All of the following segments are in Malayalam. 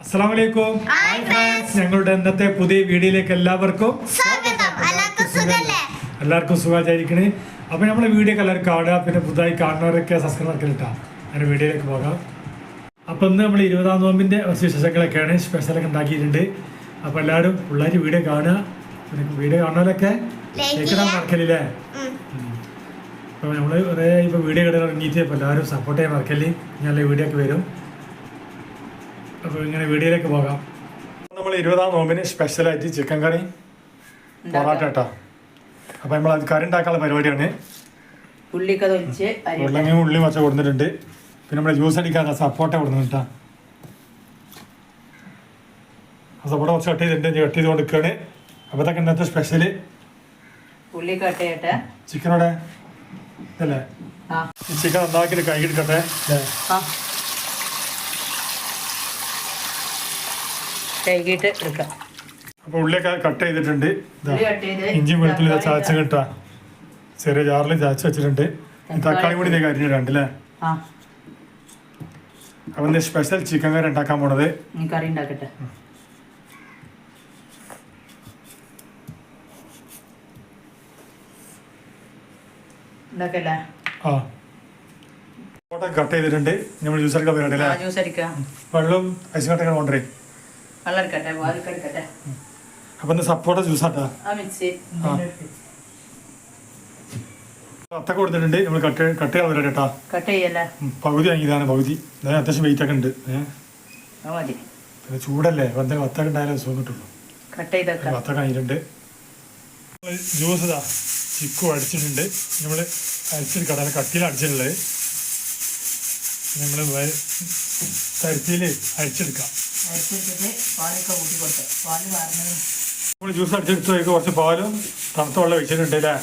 അസ്സലാമലൈക്കും. ഞങ്ങളുടെ ഇന്നത്തെ പുതിയ വീഡിയോയിലേക്ക് എല്ലാവർക്കും എല്ലാവർക്കും സുഖമായിരിക്കണേ. അപ്പൊ നമ്മളെ വീഡിയോ എല്ലാവരും കാണുക, പിന്നെ പുതുതായി കാണുന്നവരൊക്കെ സബ്സ്ക്രൈബ് ആക്കിയിട്ടാ അങ്ങനെ വീഡിയോയിലേക്ക് പോകാം. അപ്പൊ ഇന്ന് നമ്മൾ 20-ാം നോമ്പിന്റെ കുറച്ച് വിശേഷങ്ങളൊക്കെയാണ് സ്പെഷ്യലൊക്കെ ഉണ്ടാക്കിയിട്ടുണ്ട്. അപ്പൊ എല്ലാവരും പിള്ളേർ വീഡിയോ കാണുക, പിന്നെ വീഡിയോ കാണുന്നവരൊക്കെ കേൾക്കാൻ മറക്കല്ലേ. അപ്പോൾ നമ്മൾ കുറേ ഇപ്പോൾ വീഡിയോ കിട്ടാൻ ഇറങ്ങിയിട്ട് അപ്പോൾ എല്ലാവരും സപ്പോർട്ട് ചെയ്യാൻ മറക്കല്ലേ. നല്ല വീഡിയോ ഒക്കെ വരും. അപ്പോൾ ഇങ്ങനെ വീഡിയോയിലേക്ക് പോകാം. നമ്മൾ 20-ാം നോമ്പിന് സ്പെഷ്യലായിട്ട് ചിക്കൻ കറി പൊറാട്ട കേട്ടോ. അപ്പോൾ നമ്മൾ അത് കറി ഉണ്ടാക്കാനുള്ള പരിപാടിയാണ്. ഉരുളങ്ങയും ഉള്ളി വച്ച കൊടുത്തിട്ടുണ്ട്. പിന്നെ നമ്മൾ ജ്യൂസ് അടിക്കാൻ സപ്പോർട്ട കൊടുക്കുന്നുണ്ട് കേട്ടോ. ആ സപ്പോർട്ട കുറച്ച് കട്ട് ചെയ്തിട്ടുണ്ട്, കട്ട് ചെയ്ത് കൊടുക്കുകയാണ്. അപ്പോൾ ഇതൊക്കെ ഇന്നത്തെ സ്പെഷ്യല്. ചിക്കനോടെ അല്ലേ, ഈ ചിക്കൻ നന്നാക്കിയിട്ട് കൈകിട്ടട്ടെ. അപ്പൊ ഉള്ളിയൊക്കെ കട്ട് ചെയ്തിട്ടുണ്ട്. ഇഞ്ചിയും വെളുത്തുള്ളി ചാച്ച കിട്ടാ ചെറിയ ജാറിൽ ചാച്ച വെച്ചിട്ടുണ്ട്. തക്കാളി കൂടി ഇതേ കരിഞ്ഞിട്ടുണ്ട് അല്ലേ. അപ്പൊ സ്പെഷ്യൽ ചിക്കൻ കറി ഉണ്ടാക്കാൻ പോണത്. കറി ഉണ്ടാക്കട്ടെ. കട്ട് ചെയ്തിട്ടുണ്ട്. നമ്മൾ ജ്യൂസ് അടിക്കാൻ പരിപാടി. വെള്ളം ഐസ് കട്ടൊക്കെ കൊണ്ടേ. അപ്പൊ സപ്പോർട്ട ജ്യൂസാട്ടാ. അത്ത കൊടുത്തിട്ടുണ്ട്. നമ്മൾ കട്ട് ചെയ്യാൻ പരിപാടി കേട്ടാ. പകുതി വാങ്ങിയതാണ്, പകുതി. അത്യാവശ്യം വെയിറ്റ് ഒക്കെ ഉണ്ട്. പിന്നെ ചൂടല്ലേ, എന്തെങ്കിലും വത്തൊക്കെ ഉണ്ടായാലും സുഖം കിട്ടുള്ളൂ. വത്തൊക്കെ കഴിഞ്ഞിട്ടുണ്ട്. ജ്യൂസ് ഇതാ ചിക്കു അടിച്ചിട്ടുണ്ട്. നമ്മൾ അടിച്ചെടുക്കാം, നല്ല കട്ടിയിൽ അടിച്ചിട്ടുള്ളത്. നമ്മൾ തരത്തിയിൽ അടിച്ചെടുക്കാം. നമ്മൾ ജ്യൂസ് അടിച്ചെടുത്ത് കുറച്ച് പാലും തണുത്ത വെള്ളം വെച്ചിട്ടുണ്ട് അല്ലേ.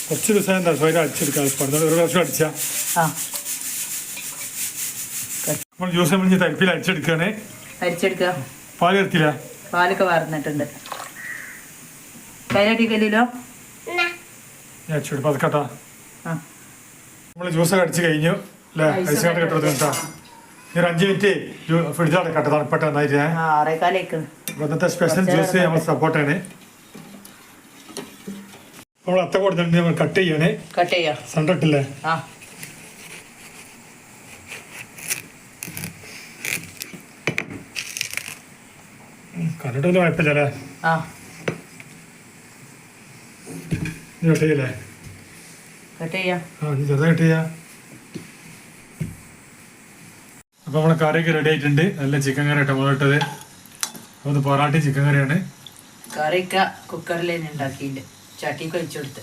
കുറച്ച് ദിവസം എന്താ സ്വയം അടിച്ചെടുക്കാം. ഒരു പ്രാവശ്യം അടിച്ചാ നമ്മൾ ജ്യൂസ് നമ്മൾ തരിപ്പിൽ അടിച്ചെടുക്കുകയാണ്. പാല് എടുത്തില്ല, പാലൊക്കെ വാർന്നിട്ടുണ്ട്. കയ്യിലടിക്കല്ലോ പതുക്കട്ടാ. നമ്മൾ ജ്യൂസൊക്കെ അടിച്ച് കഴിഞ്ഞു അല്ലേ. ഐസ് കട്ട് കെട്ടെടുത്ത് ഒരു 5 മിനിറ്റ് ഫ്രിഡ്ജിലാണ് കട്ട തണുപ്പട്ട നന്നായിട്ട്. ഇന്നത്തെ സ്പെഷ്യൽ ജ്യൂസ് നമ്മൾ സപ്പോർട്ടാണ്. നമ്മൾ അത്ത കൊടുത്തിട്ടുണ്ട്. നമ്മൾ കട്ട് ചെയ്യണേ. സണ്ടട്ടില്ലേ. കണ്ടിട്ട് വലിയ കുഴപ്പമില്ലല്ലേ. കട്ട് ചെയ്യല്ലേ. ചെറുതായി കട്ട് ചെയ്യാ. അപ്പൊ നമ്മളെ കറിയൊക്കെ റെഡി ആയിട്ടുണ്ട്. നല്ല ചിക്കൻ കറി ആയിട്ട് മുളകിട്ടത്. അത് പൊറാട്ട ചിക്കൻ കറിയാണ്. കറിയൊക്കെ കുക്കറിലേന്ന് ഉണ്ടാക്കിയില്ല, ചട്ടിക്ക് ഒഴിച്ചു കൊടുത്ത്.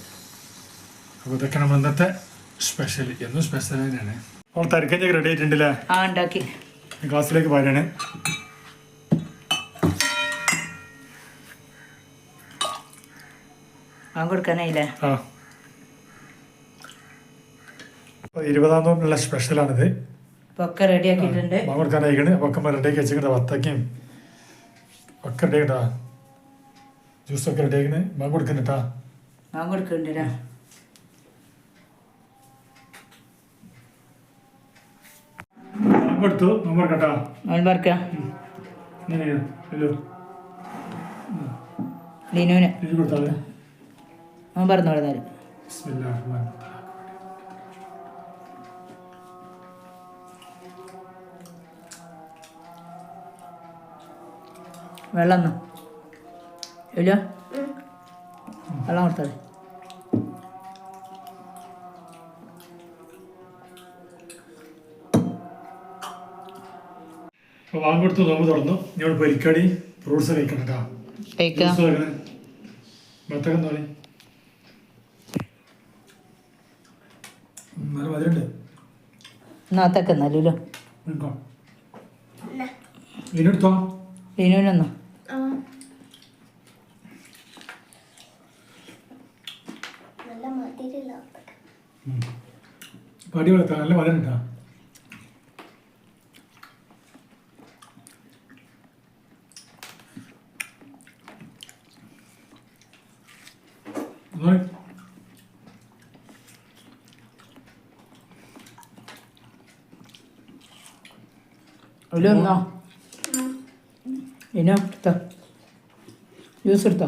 അപ്പൊ ഇതൊക്കെ നമ്മൾ ഇന്നത്തെ സ്പെഷ്യൽ. എന്നും സ്പെഷ്യൽ തന്നെയാണ്. നമ്മൾ തരിക്കഞ്ഞൊക്കെ റെഡി ആയിട്ടുണ്ടല്ലേ. ഉണ്ടാക്കി ഗ്ലാസ്സിലേക്ക് പാരാണ്. കൊടുക്കാനായില്ലേ. 20-ാം നോമ്പിനുള്ള സ്പെഷ്യലാണിത്. ഒക്കെ റെഡി ആക്കിയിട്ടുണ്ട്. കൊടുക്കാനായിക്കണ്. ഒക്കെ റെഡിയാക്കി വെച്ചിട്ട് വത്തക്കയും ഒക്കെ റെഡി ആയിട്ടാ. ജ്യൂസൊക്കെ റെഡി ആക്കിന്. മാങ്ങ കൊടുക്കുന്നുട്ടാ. മാങ്ങ കൊടുക്കുന്നുണ്ടാ. കൊടുത്തു നോമ്പറക്കട്ടാ. ലിനുവിന് പറഞ്ഞു കൊടുത്താല്. വെള്ളം ഇല്ല, വെള്ളം കൊടുത്താല്. വാങ്ങെടുത്ത് നോമ്പ് തുറന്നു. ഞങ്ങൾ പരിക്കടി ഫ്രൂട്ട്സ് കഴിക്കണട്ടാ. ലിനുവിനൊന്നോ പടി വളർത്താൻ നല്ല മധുരം ഉണ്ടാ. അതിലൊന്നോ ഇനോ എടുത്തോ ജ്യൂസ് എടുത്തോ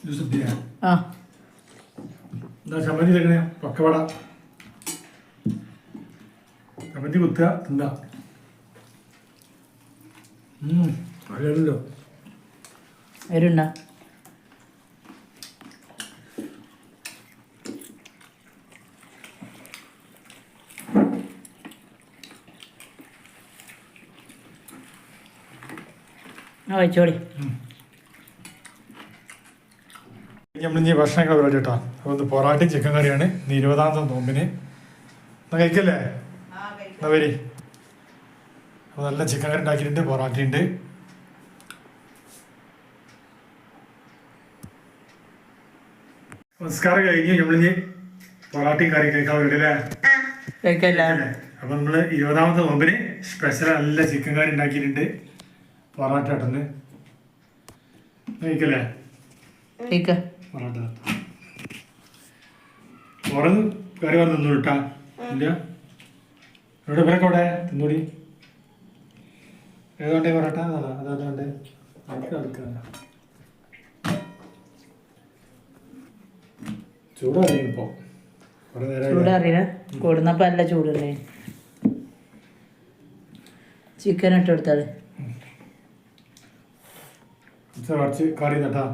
ജ്യൂസ് എത്തിയാ ആ എന്താ ചമ്മന്തി വെക്കണേ പക്കവട ചമ്മന്തി കുത്തുക തിന്നാ അറിയാലോ വരുണ്ടോ ആ വെച്ചോളി നമ്മളിനി ഭക്ഷണങ്ങൾ പരിപാടി കേട്ടോ അപ്പോൾ ഇത് പൊറാട്ടയും ചിക്കൻ കറിയാണ് ഇന്ന് 20-ാമത്തെ നോമ്പിന് എന്നാ കഴിക്കല്ലേ എന്നാ വരി അപ്പോൾ നല്ല ചിക്കൻ കറി ഉണ്ടാക്കിയിട്ടുണ്ട് പൊറാട്ടയുണ്ട് നമസ്കാരം കഴിഞ്ഞു നമ്മളിനി പൊറാട്ടയും കറി കഴിക്കാൻ വരില്ലേ കഴിക്കല്ല അപ്പോൾ നമ്മൾ 20-ാമത്തെ നോമ്പിന് സ്പെഷ്യൽ നല്ല ചിക്കൻ കറി ഉണ്ടാക്കിയിട്ടുണ്ട് പൊറാട്ട ഇട്ടെന്ന് കഴിക്കല്ലേ കഴിക്ക പൊറാട്ട ചോറ് കറി വന്ന് തിന്നു കിട്ടാ ഇല്ല എവിടെ ഇവരൊക്കെ അവിടെ തിന്നൂടി ഏതാണ്ടേ പൊറാട്ട അതാണ്ട് ചൂടറിയും ഇപ്പോ കുറെ നേരം ചൂടറിയ കൂടുന്നപ്പോ നല്ല ചൂടല്ലേ ചിക്കൻ ഇട്ട് കൊടുത്താല് കുറച്ച് കറി നട്ടാ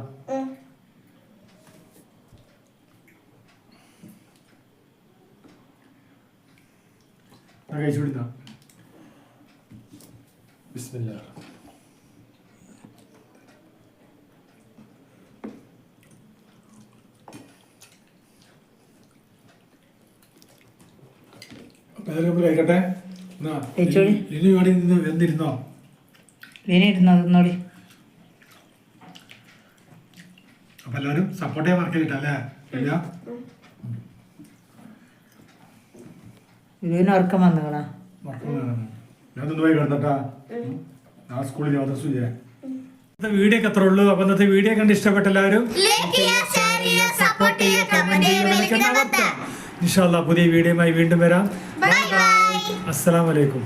കഴിച്ചു വിടുന്ന ബിസ്മില്ലാ കഴിക്കട്ടെ കഴിച്ചോളി. ഇനി വേണ്ടി നിന്ന് വെന്തിരുന്നോ ഇനി ഇരുന്നോ തിന്നോളി അപ്പൊ എല്ലാവരും സപ്പോർട്ട് ചെയ്യാൻ മറക്കലിട്ടല്ലേ ഇല്ല ഇതിന് ഉറക്കം വന്നോളാ ഞാൻ ഒന്ന് പോയി കിടന്നിട്ടാ ആ സ്കൂളിൽ മദ്രസയില്ലേ ഇന്നത്തെ വീഡിയോ ഒക്കെ അത്ര ഉള്ളൂ അപ്പൊ ഇന്നത്തെ വീഡിയോ കണ്ട് ഇഷ്ടപ്പെട്ട എല്ലാവരും ഇൻഷാ അല്ലാഹ് പുതിയ വീഡിയോയുമായി വീണ്ടും വരാം. അസ്സലാമു അലൈക്കും.